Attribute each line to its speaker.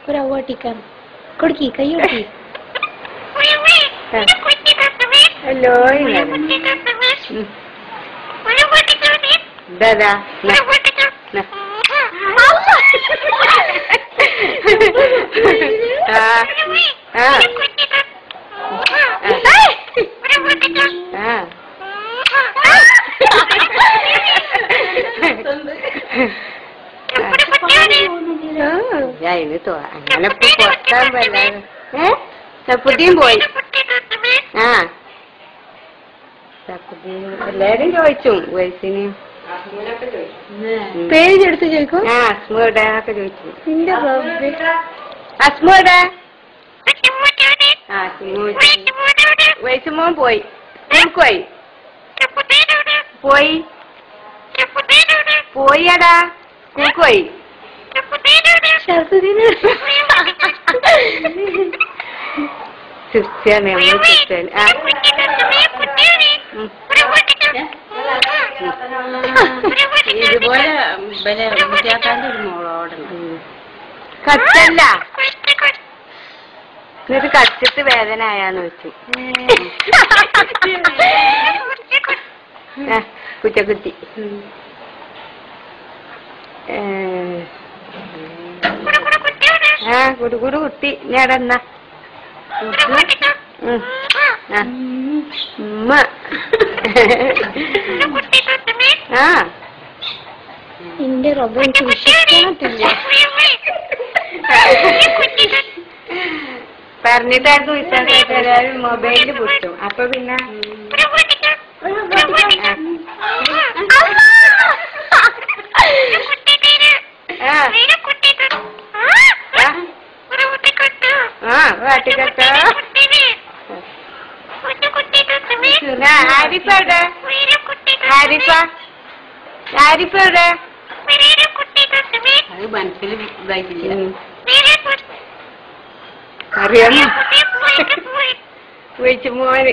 Speaker 1: ഒരു അവട്ടിക്കാൻ കൊടുക്കി കൈ കൊടുക്കി
Speaker 2: hello Dada ini അങ്ങനെ പൊട്ടാൻ പറ്റില്ല പുതിയും പോയി എല്ലാരും ചോദിച്ചു വയസ്സിന്
Speaker 1: പേരെടുത്ത് ചോദിക്കും
Speaker 2: അസ്മയുടെ ഒക്കെ ചോദിച്ചു
Speaker 1: നിന്റെ
Speaker 2: അസ്മയുടെ വയസ്സുമോൻ പോയി പോയി പോയി പോയടാ പോയി ക്രിസ്ത്യാനി
Speaker 3: ഇതുപോലെ മുറ്റാത്താൻ്റെ ഒരു മോളോടണം
Speaker 2: കച്ചല്ല എന്നിട്ട് കച്ചിട്ട് വേദന ആയാന്ന് വെച്ചു കുറ്റക്കുത്തി കുടുകുടു കുത്തി ഞാടെന്നാ
Speaker 1: എന്റെ റബ്ബ് എനിക്ക് വിശ്വസിക്കാനില്ല
Speaker 2: പറഞ്ഞിട്ടായിരുന്നു വിശ്വാസമായിട്ട് എല്ലാവരും മൊബൈലില് പൊട്ടും അപ്പൊ പിന്നെ വാട്ടിക്കട്ടോ ആരിപ്പവിടെ ആരിപ്പവിടെ
Speaker 3: അത് മനസ്സിൽ ഇതായിട്ടില്ല
Speaker 2: അറിയാമോ വിളിച്ചു മോന്